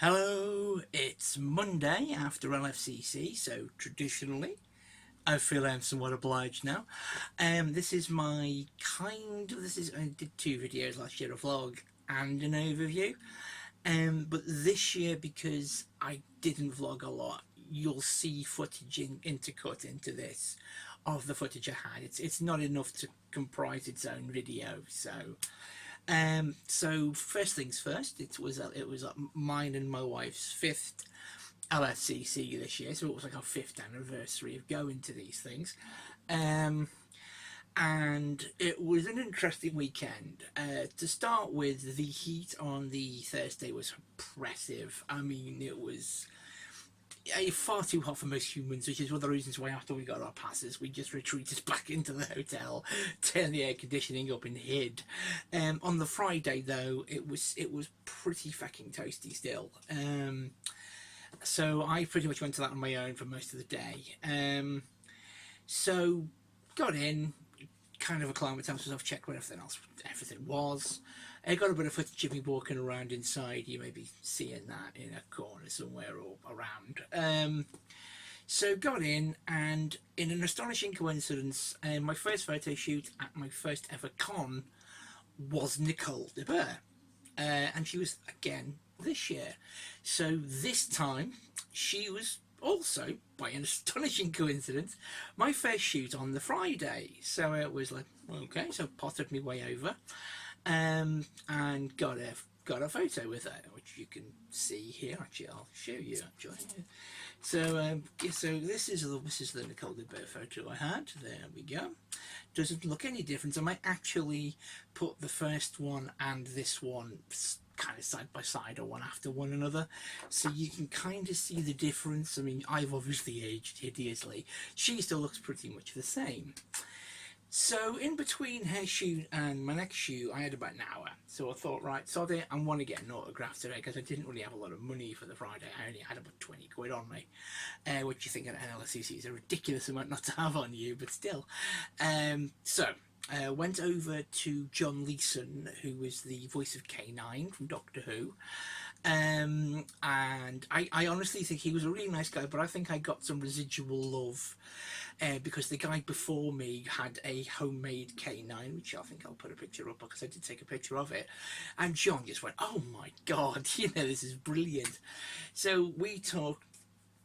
Hello, it's Monday after LFCC, so traditionally I feel I'm somewhat obliged now. This is my I did two videos last year, a vlog and an overview. But this year, because I didn't vlog a lot, you'll see footage intercut into this of the footage I had. It's not enough to comprise its own video, so first things first, it was mine and my wife's fifth LSCC this year, so it was like our fifth anniversary of going to these things. Um, and it was an interesting weekend. To start with, the heat on the Thursday was oppressive. I mean, it was far too hot for most humans, which is one of the reasons why after we got our passes, we just retreated back into the hotel, turned the air conditioning up, and hid. On the Friday though, it was pretty fucking toasty still. So I pretty much went to that on my own for most of the day. So got in, kind of acclimatised myself, checked where everything was. I got a bit of footage of me walking around inside. You may be seeing that in a corner somewhere or around. So got in, and in an astonishing coincidence, my first photo shoot at my first ever con was Nicole de Boer. And she was again this year. So this time she was also, by an astonishing coincidence, my first shoot on the Friday. So it was like, okay, so potted me way over, and got a photo with her, which you can see here. Actually, I'll show you. Actually, so this is the Nicole de Boer photo I had. There we go. Doesn't look any different. I might actually put the first one and this one kind of side by side or one after one another, so you can kind of see the difference. I mean, I've obviously aged hideously. She still looks pretty much the same. So in between her shoot and my next shoot, I had about an hour. So I thought, right, sod it, I want to get an autograph today because I didn't really have a lot of money for the Friday. I only had about 20 quid on me, which you think at NLSCC is a ridiculous amount not to have on you, but still. So went over to John Leeson, who was the voice of K9 from Doctor Who. And I honestly think he was a really nice guy, but I think I got some residual love because the guy before me had a homemade K9, which I think I'll put a picture up because I did take a picture of it. And John just went, "Oh my God, this is brilliant." So we talked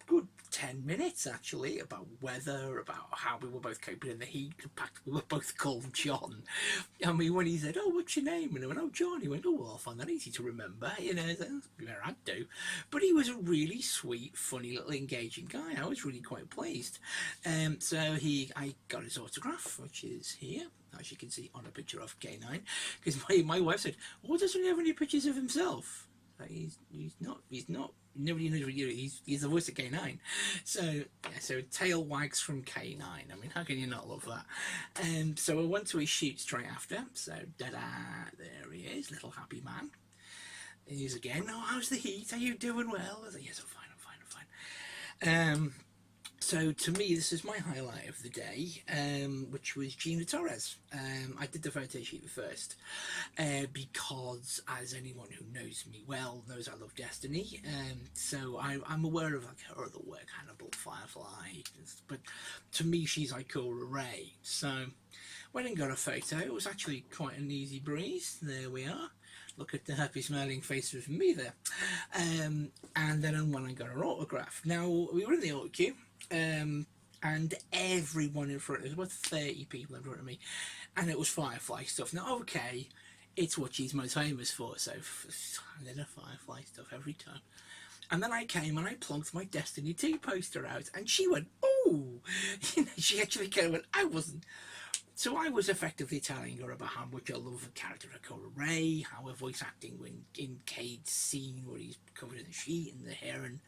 good 10 minutes actually about weather, about how we were both coping in the heat. In fact, we were both called John. I mean, when he said, "Oh, what's your name?" and I went, "Oh, John," he went, "Oh, well, I find that easy to remember." That's where I'd do. But he was a really sweet, funny little engaging guy. I was really quite pleased. I got his autograph, which is here, as you can see on a picture of K9, because my wife said, "Oh, doesn't he have any pictures of himself?" He's not. Nobody knows what he's the voice of K9. So yeah, so tail wags from K9. I mean, how can you not love that? So I went to his shoot straight after. So da-da, there he is, little happy man. He's again, "Oh, how's the heat? Are you doing well?" I was like, "Yes, I'm fine, I'm fine, I'm fine." So to me, this is my highlight of the day, which was Gina Torres. I did the photo shoot first because, as anyone who knows me well knows, I love Destiny. So I'm aware of like her other work, Hannibal, Firefly, but to me, she's Ikora Ray. So went and got a photo. It was actually quite an easy breeze. There we are. Look at the happy smiling face of me there. And then when I got her autograph. Now, we were in the auto queue, and everyone in front, there was about 30 people in front of me, and it was Firefly stuff. Now, okay, it's what she's most famous for, so I did a Firefly stuff every time. And then I came and I plunked my Destiny 2 poster out, and she went, "Oh!" She actually kind of went, I wasn't. So I was effectively telling her about how much I love the character of Cora Ray, how her voice acting when in Cade's scene where he's covered in the sheet and the hair and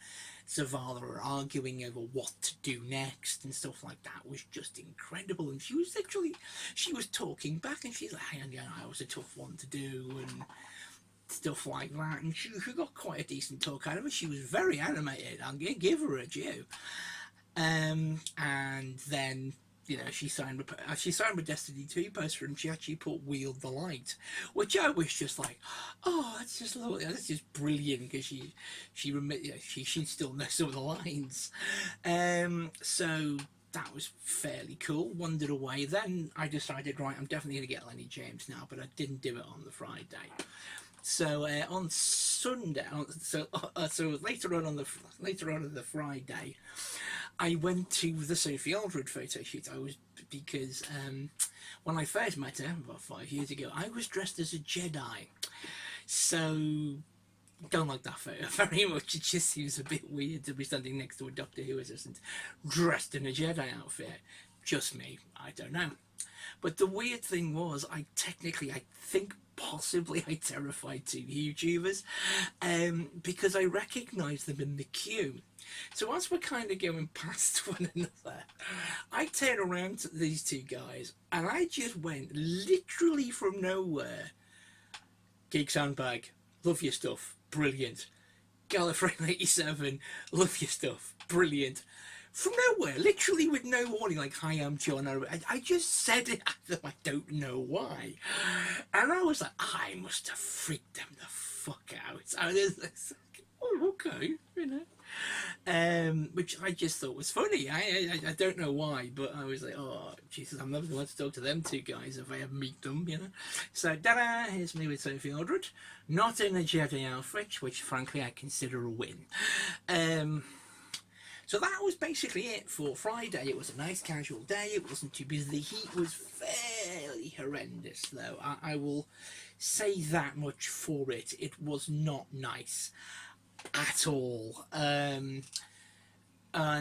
Zavala are arguing over what to do next and stuff like that was just incredible. And she was talking back and she's like, "Hey, yeah, I was a tough one to do," and stuff like that. And she got quite a decent talk out of her. She was very animated. I'll give her a due. And then you know, she signed my Destiny 2 poster, and she actually put "Wield the Light," which I was just like, oh, that's just lovely, that's just brilliant, because she still knows some of the lines. So that was fairly cool. Wandered away. Then I decided, right, I'm definitely going to get Lenny James now, but I didn't do it on the Friday. So on Sunday, so later on the Friday, I went to the Sophie Aldred photo shoot. I was because when I first met her about 5 years ago, I was dressed as a Jedi. So don't like that photo very much. It just seems a bit weird to be standing next to a Doctor Who assistant dressed in a Jedi outfit. Just me, I don't know. But the weird thing was, I think possibly I terrified two YouTubers, because I recognised them in the queue. So as we're kind of going past one another, I turn around to these two guys, and I just went literally from nowhere. Geek Sandbag, love your stuff, brilliant. Gallifrey 87, love your stuff, brilliant. From nowhere, literally with no warning, like, hi, I'm John. I just said it at them, I don't know why. And I was like, I must have freaked them the fuck out. I was like, oh, okay, you know. Which I just thought was funny. I don't know why, but I was like, oh Jesus, I'm never going to talk to them two guys if I ever meet them, you know. So da here's me with Sophie Aldred, not in a Jedi outfit, which frankly I consider a win. So that was basically it for Friday. It was a nice casual day. It wasn't too busy. The heat was fairly horrendous, though. I will say that much for it. It was not nice at all. And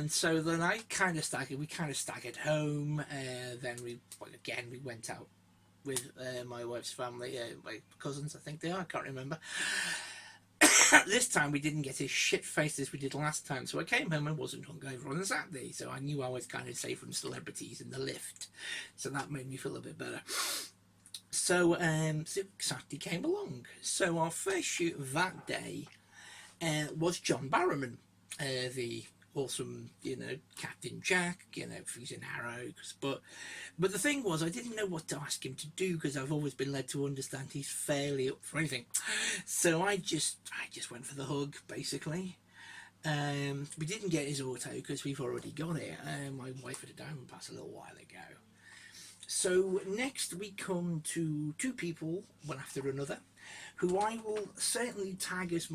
so then we kind of staggered home. Then we went out with my wife's family, my cousins, I think they are, I can't remember. This time we didn't get as shit faced as we did last time, so I came home and wasn't hungover on Saturday, so I knew I was kind of safe from celebrities in the lift, so that made me feel a bit better. So Saturday came along. So our first shoot of that day was John Barrowman, the awesome, you know, Captain Jack, you know, he's an arrow. But the thing was, I didn't know what to ask him to do, because I've always been led to understand he's fairly up for anything. So I just went for the hug, basically. We didn't get his auto because we've already got it. My wife had a diamond pass a little while ago. So next we come to two people, one after another, who I will certainly tag as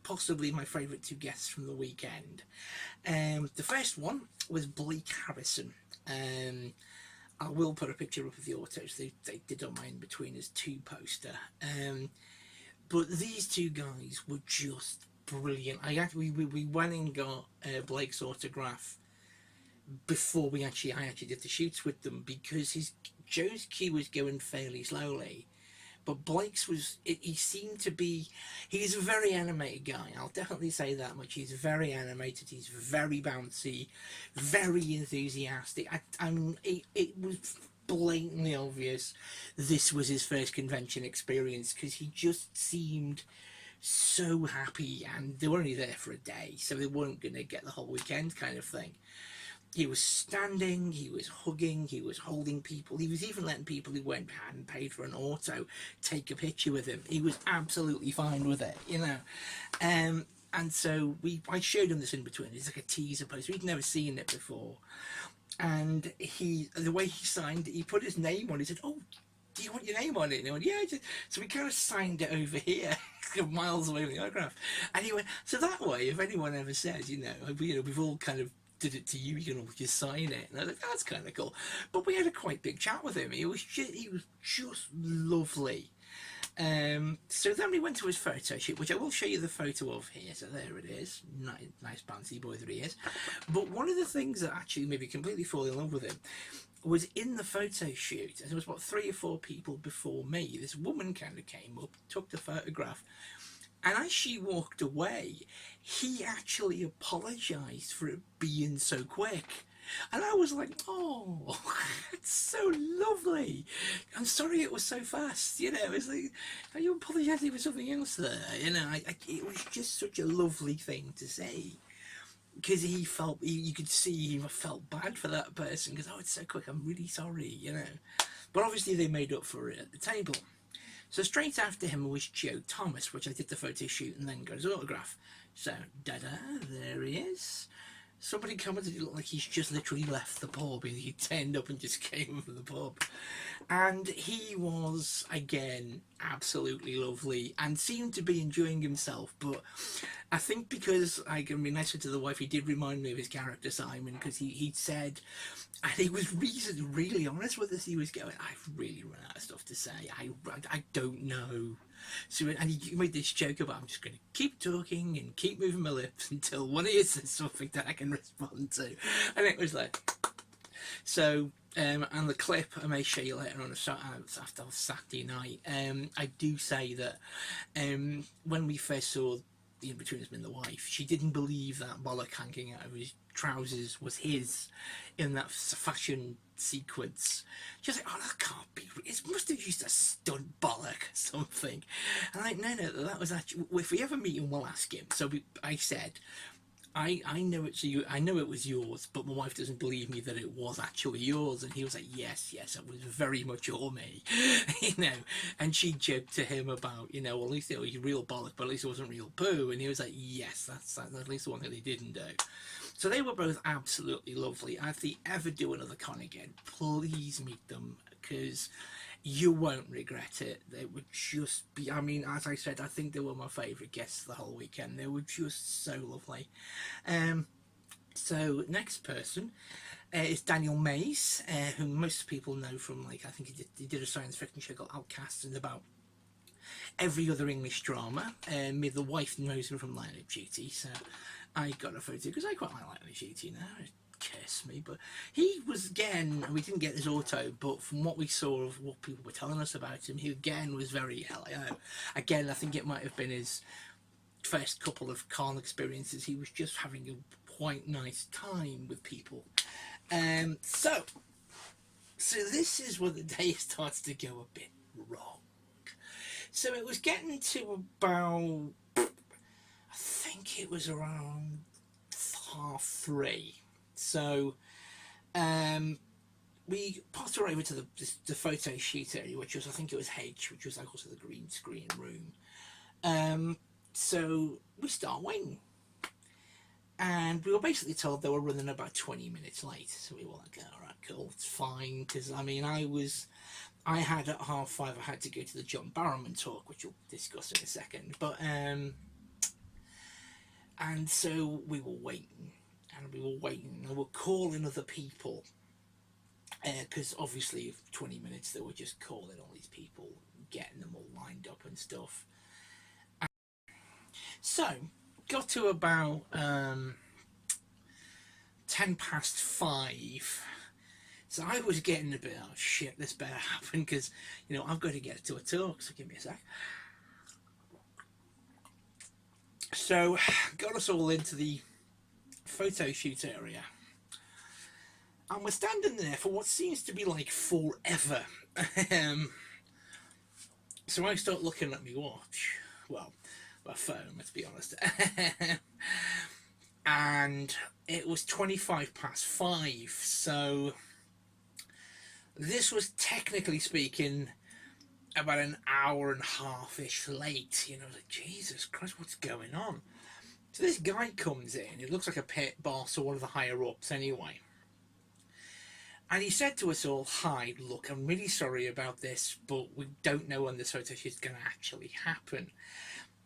possibly my favourite two guests from the weekend. The first one was Blake Harrison. I will put a picture up of the autos they did on my In-Betweeners 2 poster. But these two guys were just brilliant. We went and got Blake's autograph before I actually did the shoots with them, because Joe's queue was going fairly slowly. But Blake's he seemed to be, he's a very animated guy. I'll definitely say that much. He's very animated. He's very bouncy, very enthusiastic. It was blatantly obvious this was his first convention experience, because he just seemed so happy, and they were only there for a day, so they weren't going to get the whole weekend kind of thing. He was standing, he was hugging, he was holding people. He was even letting people who hadn't paid for an auto take a picture with him. He was absolutely fine with it, you know. And so I showed him this In-Between. It's like a teaser poster. He'd never seen it before. And the way he signed it, he put his name on it. He said, oh, do you want your name on it? And I went, yeah. So we kind of signed it over here, miles away from the autograph. And he went, so that way, if anyone ever says, we've all kind of did it to you, you can all just sign it. And I was like, that's kind of cool. But we had a quite big chat with him. He was just lovely. So then we went to his photo shoot, which I will show you the photo of here. So there it is. Nice bouncy boy that he is. But one of the things that actually made me completely fall in love with him was in the photo shoot, and there was about 3 or 4 people before me. This woman kind of came up, took the photograph, and as she walked away, he actually apologised for it being so quick. And I was like, oh, it's so lovely. I'm sorry it was so fast. It's like, are you apologising for something else there? It was just such a lovely thing to say. because you could see he felt bad for that person because, oh, it's so quick, I'm really sorry, you know. But obviously they made up for it at the table. So straight after him was Joe Thomas, which I did the photo shoot and then got his autograph. So, da-da, there he is. Somebody commented it looked like he's just literally left the pub. He turned up and just came from the pub. And he was, again, absolutely lovely and seemed to be enjoying himself. But I think because, I mean, I said to the wife, he did remind me of his character Simon, because he said, and he was really honest with us. He was going, I've really run out of stuff to say. I don't know. So, and he made this joke about, I'm just going to keep talking and keep moving my lips until one of you says something that I can respond to. And it was like, so, and the clip I may show you later on after Saturday night. I do say that when we first saw the In-Betweeners and the wife, she didn't believe that bollock hanging out of his trousers was his in that fashion sequence. She was like, oh, that can't be, it must have used a stunt bollock or something. And I'm like, no, that was actually, if we ever meet him, we'll ask him. So I said, I know it's you. I know it was yours, but my wife doesn't believe me that it was actually yours. And he was like, yes, it was very much all me, you know. And she joked to him about, you know, well, at least it was real bollock, but at least it wasn't real poo. And he was like, yes, that's at least the one that they didn't do. So they were both absolutely lovely. And if they ever do another con again, please meet them, because you won't regret it. They would just be, I mean, as I said, I think they were my favourite guests the whole weekend. They were just so lovely. So next person is Daniel Mays, who most people know from, like, I think he did a science fiction show called Outcast and about every other English drama. Me, the wife knows him from Line of Duty, so I got a photo because I quite like Line of Duty now. Curse me, but he was, again, we didn't get his auto, but from what we saw of what people were telling us about him, he again was very LIO. Again, I think it might have been his first couple of con experiences. He was just having a quite nice time with people. So this is where the day starts to go a bit wrong. So it was getting to about, I think it was around 3:30. So we popped her over to the photo shoot area, which was, I think it was H, which was like also the green screen room. So we start waiting. And we were basically told they were running about 20 minutes late. So we were like, all right, cool, it's fine. Because, I mean, I had at 5:30, I had to go to the John Barrowman talk, which we'll discuss in a second. But, and so we were waiting. And we were calling other people. Because obviously, 20 minutes, they were just calling all these people, getting them all lined up and stuff. And so, got to about 5:10. So I was getting a bit, oh shit, this better happen, because, you know, I've got to get to a talk, so give me a sec. So, got us all into the photo shoot area. And we're standing there for what seems to be like forever. So I start looking at my watch. Well, my phone, let's be honest. And it was 5:25. So this was, technically speaking, about an hour and a half-ish late. You know, like, Jesus Christ, what's going on? So this guy comes in. It looks like a pit boss or one of the higher-ups anyway. And he said to us all, hi, look, I'm really sorry about this, but we don't know when this photo shoot is going to actually happen.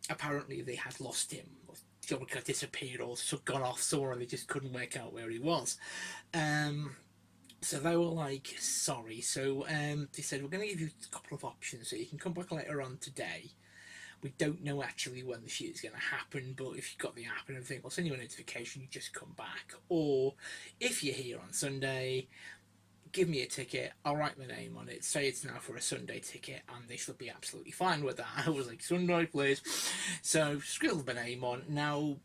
Apparently they had lost him, or John had disappeared, or gone off somewhere and they just couldn't work out where he was. So they were like, sorry. So they said, we're going to give you a couple of options, so you can come back later on today. We don't know actually when the shoot is going to happen, but if you've got the app and everything, we'll send you a notification, you just come back. Or if you're here on Sunday, give me a ticket, I'll write my name on it, say it's now for a Sunday ticket, and they should be absolutely fine with that. I was like, Sunday, please. So, scribbled my name on. Now,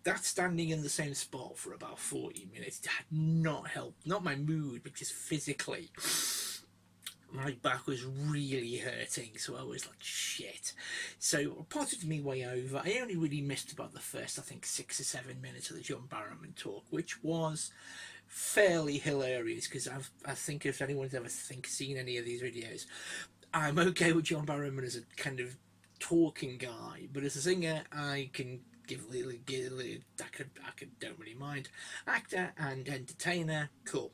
that standing in the same spot for about 40 minutes had not helped, not my mood, but just physically. my back was really hurting, so I was like, shit. So I potted my way over. I only really missed about the first, I think, 6 or 7 minutes of the John Barrowman talk, which was fairly hilarious because I think if anyone's ever seen any of these videos, I'm okay with John Barrowman as a kind of talking guy, but as a singer, I can I don't really mind. Actor and entertainer, cool.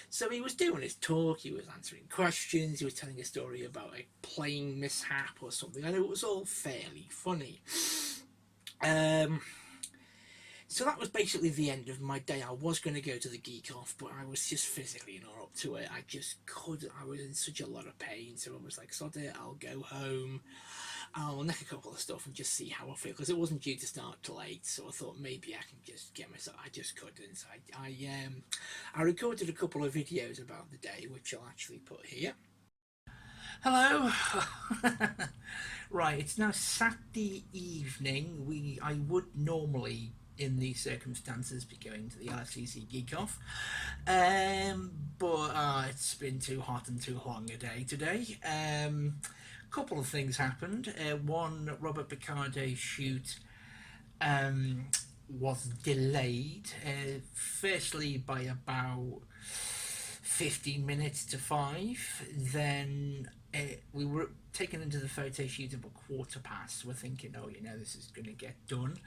So he was doing his talk, he was answering questions, he was telling a story about a plane mishap or something, and it was all fairly funny. Um, so that was basically the end of my day. I was going to go to the geek off, but I was just physically not up to it. I just couldn't. I was in such a lot of pain, so I was like, sod it, I'll go home. I'll nick a couple of stuff and just see how I feel, because it wasn't due to start till 8, so I thought maybe I can just get myself. I just couldn't. So I recorded a couple of videos about the day, which I'll actually put here. Hello. Right, it's now Saturday evening. I would normally, in these circumstances, be going to the LFCC Geek Off, but it's been too hot and too long a day today. Couple of things happened. One, Robert Picardo's shoot was delayed, firstly by about 15 minutes to 5. Then we were taken into the photo shoot about 1:15. We're thinking, oh, this is going to get done.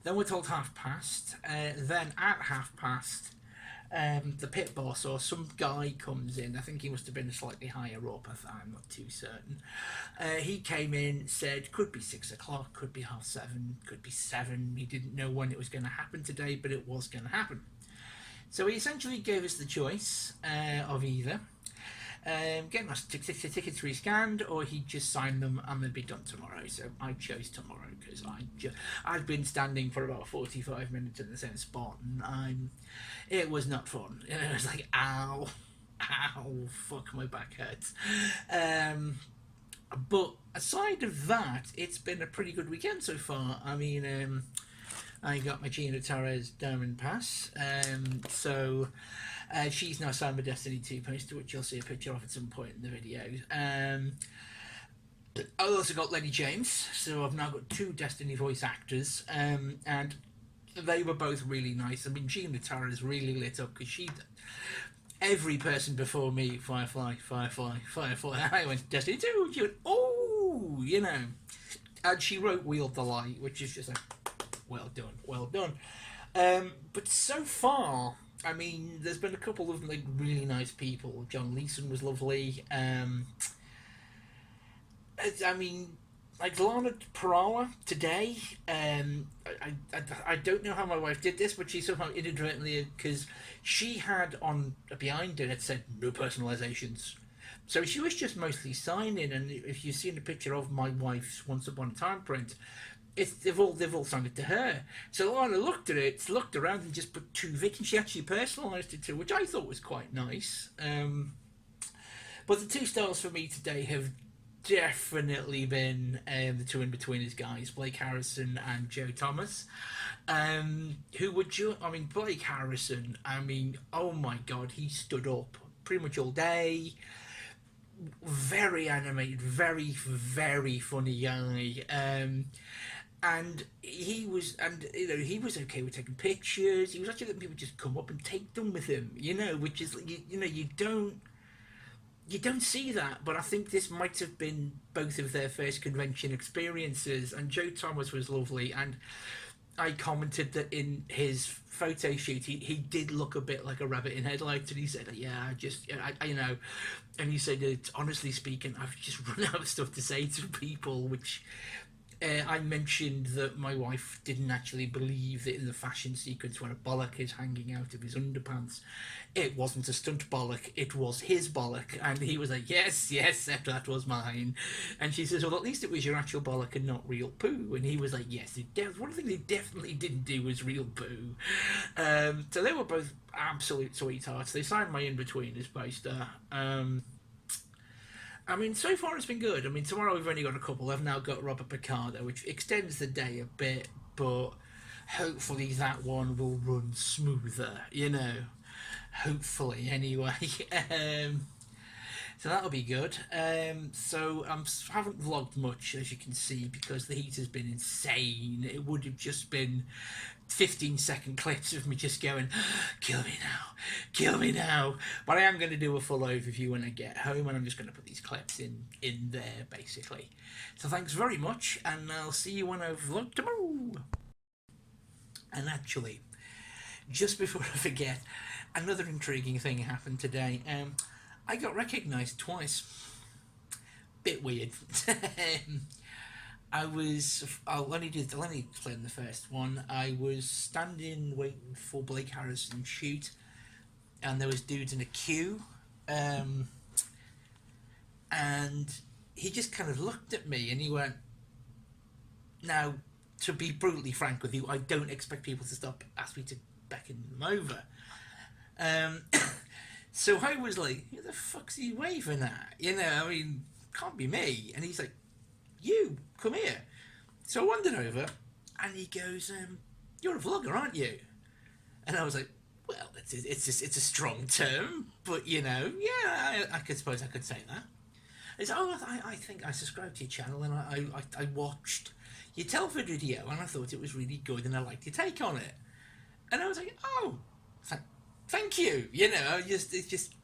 Then we're told 1:30. Then at 1:30, the pit boss or some guy comes in. I think he must have been slightly higher up. I'm not too certain. He came in, said could be 6 o'clock, could be 7:30, could be 7. He didn't know when it was going to happen today, but it was going to happen. So he essentially gave us the choice of either getting us tickets re-scanned, or he'd just sign them and they'd be done tomorrow. So I chose tomorrow because I'd been standing for about 45 minutes in the same spot, and it was not fun. It was like, ow, fuck, my back hurts. But aside of that, it's been a pretty good weekend so far. I mean, I got my Gina Torres Diamond Pass, so she's now signed my Destiny 2 poster, which you'll see a picture of at some point in the video. I also got Lenny James, so I've now got 2 Destiny voice actors, and they were both really nice. I mean, Gina Torres really lit up because every person before me, Firefly. I went Destiny 2. She went, oh, and she wrote Wield the Light, which is just like, well done. But so far, I mean, there's been a couple of like really nice people. John Leeson was lovely. I mean, like Lana Parala today. I don't know how my wife did this, but she somehow inadvertently, because she had on behind it said no personalizations. So she was just mostly signing, and if you've seen a picture of my wife's Once Upon a Time print, they've all signed it to her. So Lana looked at it, looked around, and just put 2 Vic, and she actually personalised it too, which I thought was quite nice. But the 2 stars for me today have definitely been the 2 in-betweeners guys, Blake Harrison and Joe Thomas. Who would you? I mean, Blake Harrison. I mean, oh my God, he stood up pretty much all day. Very animated, very funny guy. And he was okay with taking pictures. He was actually letting people just come up and take them with him, which is you don't see that. But I think this might have been both of their first convention experiences, and Joe Thomas was lovely. And I commented that in his photo shoot he did look a bit like a rabbit in headlights, and he said, and he said, honestly speaking, I've just run out of stuff to say to people, which I mentioned that my wife didn't actually believe that in the fashion sequence when a bollock is hanging out of his underpants, it wasn't a stunt bollock, it was his bollock. And he was like, yes, that was mine. And she says, well, at least it was your actual bollock and not real poo. And he was like, yes, one thing they definitely didn't do was real poo. So they were both absolute sweethearts. They signed my in-betweeners poster. I mean, so far it's been good. I mean, tomorrow we've only got a couple. I've now got Robert Picardo, which extends the day a bit, but hopefully that one will run smoother, Hopefully, anyway. So that'll be good. So I haven't vlogged much, as you can see, because the heat has been insane. It would have just been 15-second clips of me just going, kill me now, kill me now. But I am going to do a full overview when I get home, and I'm just going to put these clips in there, basically. So thanks very much, and I'll see you when I vlog tomorrow. And actually, just before I forget, another intriguing thing happened today. I got recognised twice. Bit weird. I'll only explain the first one. I was standing waiting for Blake Harrison shoot, and there was dudes in a queue, and he just kind of looked at me and he went, "Now, to be brutally frank with you, I don't expect people to stop ask me to beckon them over." So I was like, "Who the fuck's he waving at? You know, I mean, can't be me." And he's like, "You, come here." So I wandered over, and he goes, "You're a vlogger, aren't you?" And I was like, "Well, it's a strong term, but you know, yeah, I could suppose I could say that." He said, "Oh, I think I subscribed to your channel, and I watched your Telford video, and I thought it was really good, and I liked your take on it." And I was like, "Oh, thank you." You know, it's just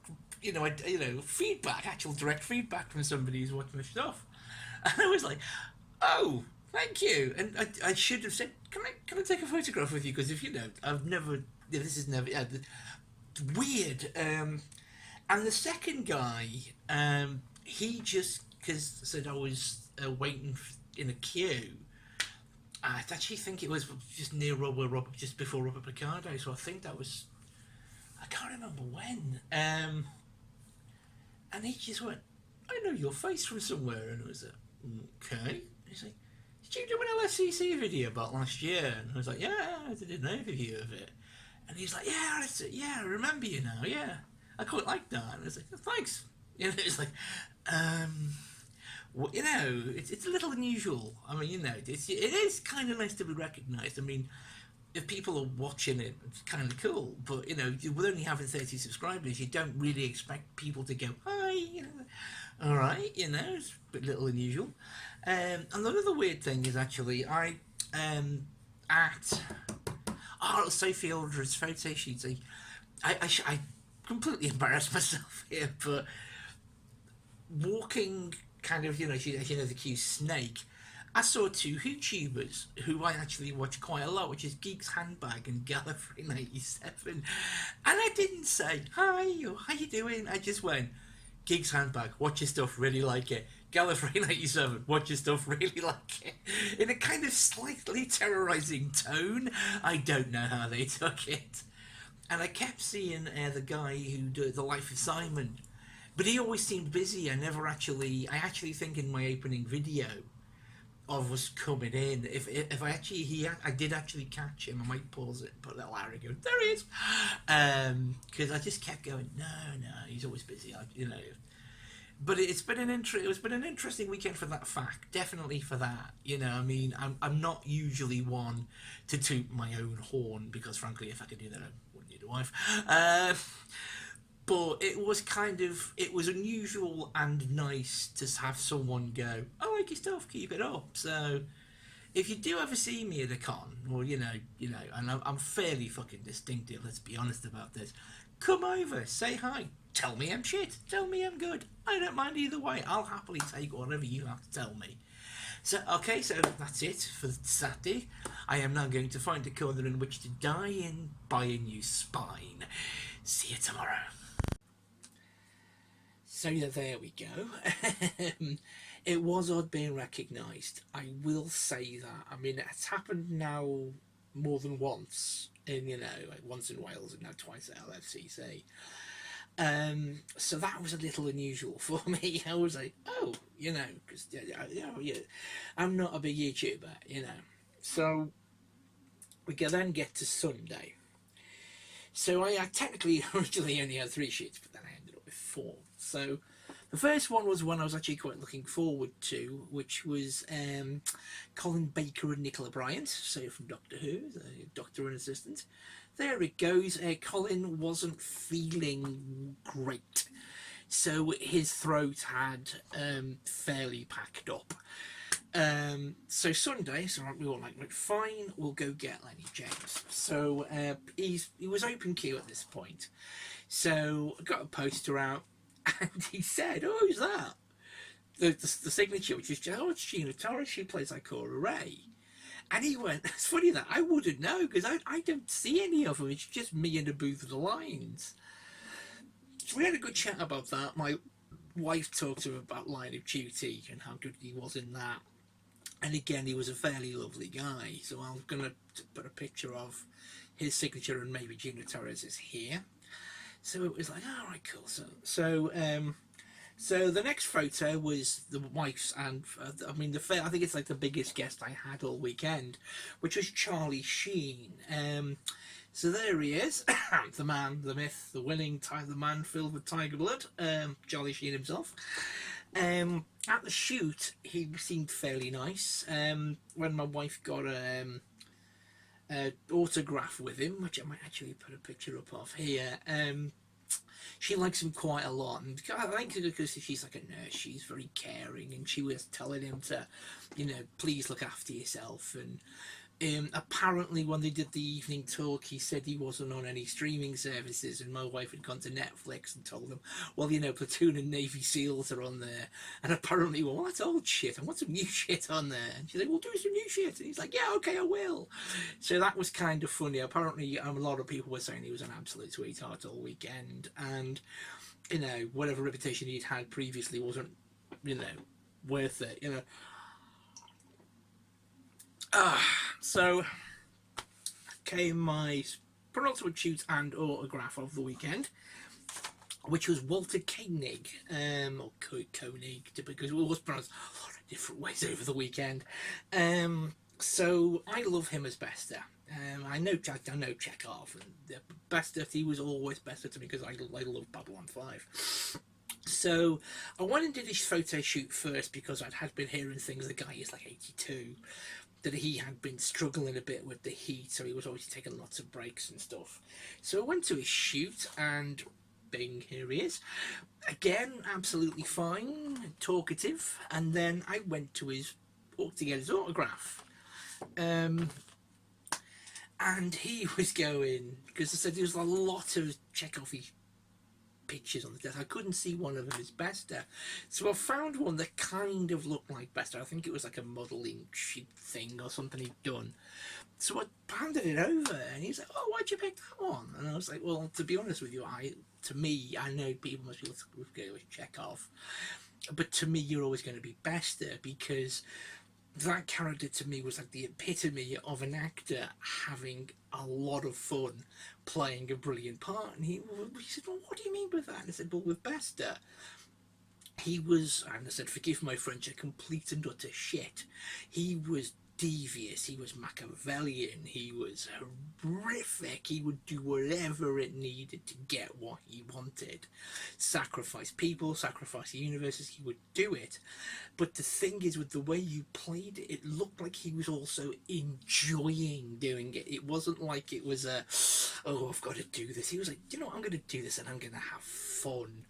feedback, actual direct feedback from somebody who's watching the stuff. And I was like, "Oh, thank you." And I should have said, can I take a photograph with you? Because if you don't, I've never, this is never, weird. And the second guy, he just, because said I was waiting in a queue. I actually think it was just near just before Robert Picardo. So I think that was, I can't remember when. And he just went, "I know your face from somewhere." And I was like, "Okay." He's like, "Did you do an LFCC video about last year?" And I was like, "Yeah, I did an overview of it." And he's like, "Yeah, I remember you now, yeah. I quite like that." And I was like, "Oh, thanks." You know, it's like, well, you know, it's a little unusual. I mean, you know, it is kind of nice to be recognised. I mean, if people are watching it, it's kind of cool. But you know, with only having 30 subscribers, you don't really expect people to go, "Hi," you know. All right, you know, it's a little unusual. And another weird thing is actually at Sophie Aldred's photo shoots. I completely embarrassed myself here, but walking kind of, you know, the cute snake. I saw two YouTubers who I actually watch quite a lot, which is Geek's Handbag and Gallifrey97. And I didn't say, "Hi," or "How you doing?" I just went, "Geek's Handbag, watch your stuff, really like it. Gallifrey97, watch your stuff, really like it." In a kind of slightly terrorising tone. I don't know how they took it. And I kept seeing the guy who did The Life of Simon. But he always seemed busy. I actually think in my opening video of us coming in, if I did actually catch him. I might pause it and put a little arrow going, "There he is." Because I just kept going, no, he's always busy, you know. But it's been an interesting weekend for that fact. Definitely for that. You know, I mean, I'm not usually one to toot my own horn, because frankly, if I could do that, I wouldn't need a wife. But it was unusual and nice to have someone go, "I like your stuff, keep it up." So if you do ever see me at a con, or you know, and I'm fairly fucking distinctive, let's be honest about this, come over, say hi, tell me I'm shit, tell me I'm good. I don't mind either way. I'll happily take whatever you have to tell me. So okay, so that's it for Saturday. I am now going to find a corner in which to die and buy a new spine. See you tomorrow. So yeah, there we go. It was odd being recognised. I will say that. I mean, it's happened now more than once. Like once in Wales and now twice at LFCC. So that was a little unusual for me. I was like, "Oh, you know," because I'm not a big YouTuber, you know. So we can then get to Sunday. So I technically originally only had 3 shoots, but then I ended up with 4. So the first one was one I was actually quite looking forward to, which was Colin Baker and Nicola Bryant, so from Doctor Who, the Doctor and Assistant. There it goes. Colin wasn't feeling great. so his throat had fairly packed up. So Sunday, so we were like, fine, we'll go get Lenny James. So he was open queue at this point. So I got a poster out, and he said, "Oh, who's that?" The signature, which is, "Oh, it's Gina Torres. She plays Ikora Ray." And he went, "It's funny that I wouldn't know because I don't see any of them. It's just me in the booth with the lines." So we had a good chat about that. My wife talked to him about Line of Duty and how good he was in that. And again, he was a fairly lovely guy. So I'm going to put a picture of his signature and maybe Gina Torres is here. So it was like, all right, cool. So the next photo was the wife's, and I mean, I think it's like the biggest guest I had all weekend, which was Charlie Sheen. So there he is, the man, the myth, the winning, the man filled with tiger blood, Charlie Sheen himself. At the shoot, he seemed fairly nice. When my wife got an autograph with him, which I might actually put a picture up of here, she likes him quite a lot, and I think because she's like a nurse, she's very caring, and she was telling him to, please look after yourself. And apparently when they did the evening talk, he said he wasn't on any streaming services, and my wife had gone to Netflix and told him, well, Platoon and Navy SEALs are on there, and apparently, well, that's old shit, I want some new shit on there. And she's like, well, do some new shit, and he's like, yeah, okay, I will. So that was kind of funny. Apparently a lot of people were saying he was an absolute sweetheart all weekend, and whatever reputation he'd had previously wasn't worth it. So came my penultimate shoot and autograph of the weekend, which was Walter Koenig, or Koenig, because it was pronounced a lot of different ways over the weekend. So I love him as Bester. I know Chekhov, and Bester, he was always Bester to me because I love Babylon 5. So I went and did his photo shoot first because had been hearing things. The guy is like 82. That he had been struggling a bit with the heat, so he was always taking lots of breaks and stuff. So I went to his shoot, and bing, here he is. Again, absolutely fine, talkative, and then I went to get his autograph. And he was going, because I said there was a lot of Chekhov pictures on the desk. I couldn't see one of them as Bester, so I found one that kind of looked like Bester. I think it was like a modelling sheet thing or something he'd done. So I handed it over, and he's like, "Oh, why'd you pick that one?" And I was like, "Well, to be honest with you, I know most people would go with Chekhov, but to me, you're always going to be Bester because." That character to me was like the epitome of an actor having a lot of fun playing a brilliant part. And he said, well, what do you mean by that? And I said, well, with Bester, he was, and I said, forgive my French, a complete and utter shit. He was devious, he was Machiavellian, he was horrific, he would do whatever it needed to get what he wanted. Sacrifice people, sacrifice universes, he would do it. But the thing is, with the way you played it, it looked like he was also enjoying doing it. It wasn't like it was oh, I've got to do this. He was like, I'm going to do this and I'm going to have fun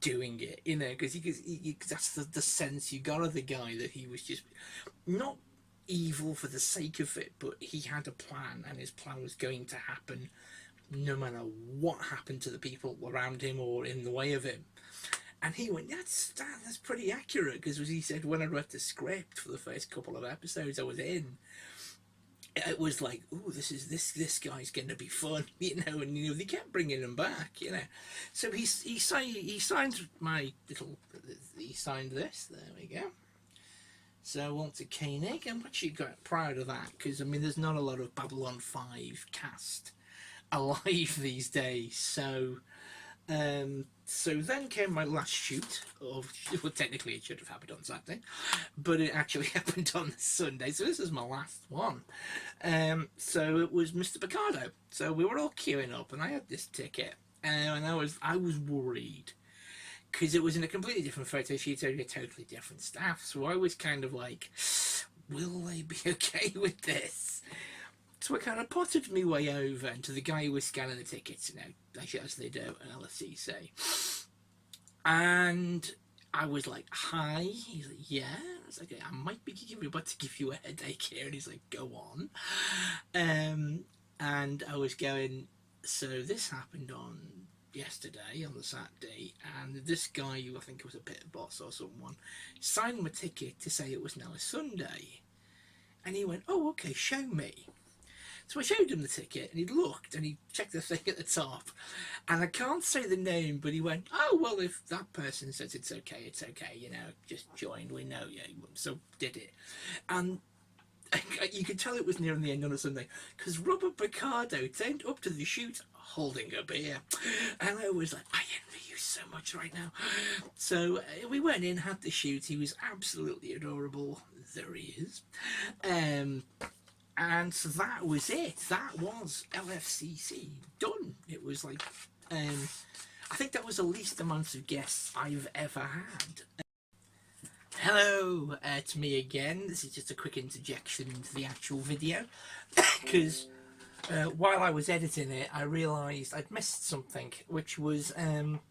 doing it, because that's the sense you got of the guy, that he was just not evil for the sake of it, but he had a plan, and his plan was going to happen no matter what happened to the people around him or in the way of him. And he went, that's pretty accurate, because as he said, when I wrote the script for the first couple of episodes I was in, it was like, oh, this guy's going to be fun, and they kept bringing him back, So he signed my little, he signed this, there we go. So Walter Koenig, I'm actually quite proud of that, because there's not a lot of Babylon 5 cast alive these days. So then came my last shoot of, well, technically it should have happened on Saturday, but it actually happened on Sunday. So this is my last one. So it was Mr. Picardo. So we were all queuing up, and I had this ticket, and I was worried, because it was in a completely different photo shoot, a totally different staff. So I was kind of like, will they be okay with this? So I kind of potted my way over, and to the guy who was scanning the tickets, as they do, and LSE say, And I was like, hi. He's like, yeah. I was like, I might be about to give you a headache here. And he's like, go on. Um, and I was going, so this happened on yesterday, on the Saturday, and this guy, who I think was a pit boss or someone, signed my ticket to say it was now a Sunday. And he went, oh, okay, show me. So I showed him the ticket, and he looked, and he checked the thing at the top, and I can't say the name, but he went, "Oh well, if that person says it's okay, you know, just join. We know you." So did it, and you could tell it was nearing the end on a Sunday because Robert Picardo turned up to the shoot holding a beer, and I was like, "I envy you so much right now." So we went in, had the shoot. He was absolutely adorable. There he is. Um, and so that was it. That was LFCC done. It was like, I think that was the least amount of guests I've ever had. Hello, it's me again. This is just a quick interjection into the actual video because while I was editing it, I realised I'd missed something, which was on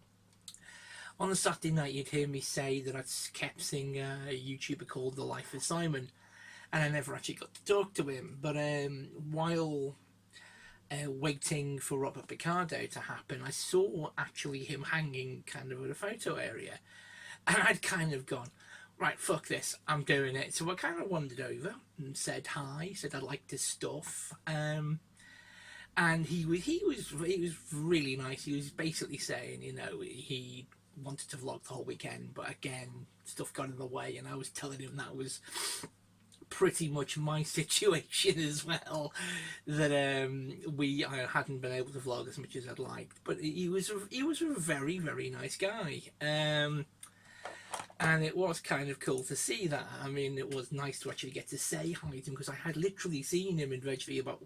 the Saturday night you'd hear me say that I'd kept seeing a YouTuber called The Life of Simon, and I never actually got to talk to him. But while waiting for Robert Picardo to happen, I saw actually him hanging kind of at a photo area, and I'd kind of gone, right, fuck this, I'm doing it. So I kind of wandered over and said hi, said I liked his stuff, and he was really nice. He was basically saying, you know, he wanted to vlog the whole weekend, but again, stuff got in the way, and I was telling him that was pretty much my situation as well, that I hadn't been able to vlog as much as I'd liked, but he was a very, very nice guy, and it was kind of cool to see that. I mean, it was nice to actually get to say hi to him because I had literally seen him in virtually about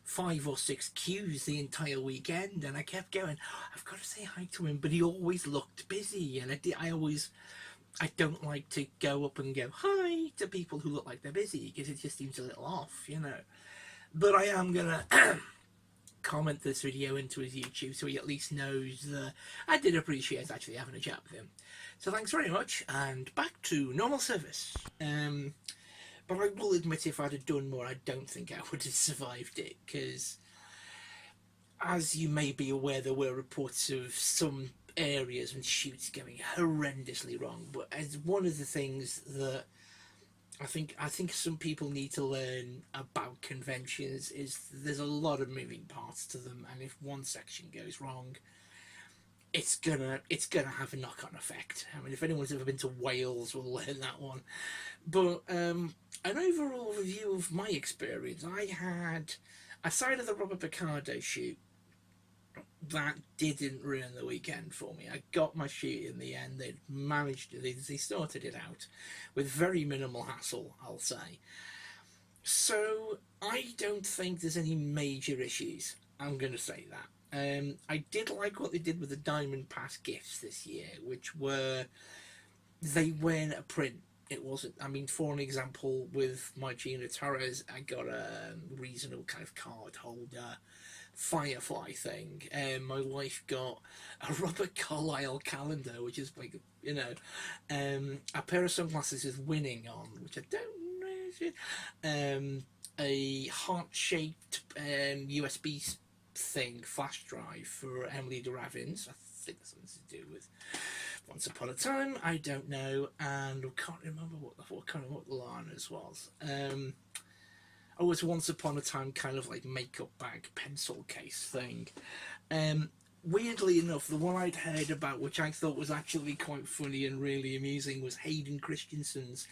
5 or 6 queues the entire weekend, and I kept going, I've got to say hi to him, but he always looked busy, and I don't like to go up and go hi to people who look like they're busy because it just seems a little off, you know. But I am gonna comment this video into his YouTube so he at least knows that I did appreciate actually having a chat with him. So thanks very much, and back to normal service. But I will admit, if I'd have done more, I don't think I would have survived it, because as you may be aware, there were reports of some areas and shoots going horrendously wrong. But as one of the things that I think some people need to learn about conventions is there's a lot of moving parts to them, and if one section goes wrong, it's gonna have a knock-on effect. I mean, if anyone's ever been to Wales will learn that one. But an overall review of my experience, I had, aside of the Robert Picardo shoot, that didn't ruin the weekend for me. I got my shoot in the end. They managed to, they sorted it out with very minimal hassle, I'll say. So I don't think there's any major issues. I'm going to say that. I did like what they did with the Diamond Pass gifts this year, which were, they weren't a print. It wasn't. I mean, for an example, with my Gina Torres, I got a reasonable kind of card holder, Firefly thing. My wife got a Robert Carlyle calendar, which is like, you know, a pair of sunglasses with winning on, which I don't know. A heart-shaped USB thing, flash drive for Emily de Ravins. I think that's something to do with Once Upon a Time. I don't know, and I can't remember what the Lana's was. It was Once Upon a Time kind of like makeup bag pencil case thing. Weirdly enough, the one I'd heard about, which I thought was actually quite funny and really amusing, was Hayden Christensen's,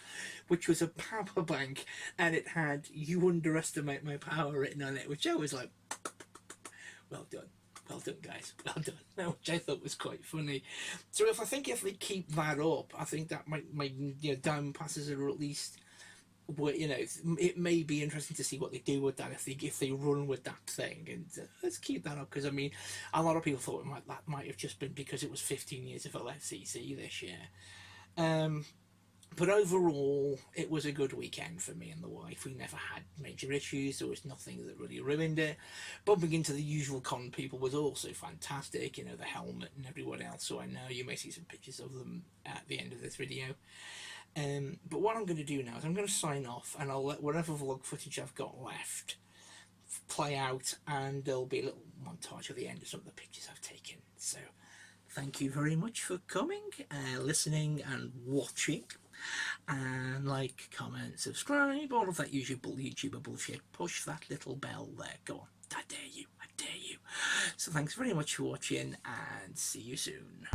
which was a power bank, and it had "You underestimate my power" written on it, which I was like, well done. Well done, guys. Well done. Which I thought was quite funny. So if they keep that up, I think that might Diamond Passes are at least, it may be interesting to see what they do with that if they run with that thing, and let's keep that up, because I mean, a lot of people thought that might have just been because it was 15 years of LFCC this year. But overall, it was a good weekend for me and the wife. We never had major issues. There was nothing that really ruined it. Bumping into the usual con people was also fantastic. You know, the helmet and everyone else. So I know you may see some pictures of them at the end of this video. But what I'm going to do now is I'm going to sign off, and I'll let whatever vlog footage I've got left play out, and there'll be a little montage at the end of some of the pictures I've taken. So thank you very much for coming, listening and watching. And like, comment, subscribe, all of that usual YouTuber bullshit. Push that little bell there. Go on. I dare you. I dare you. So thanks very much for watching, and see you soon.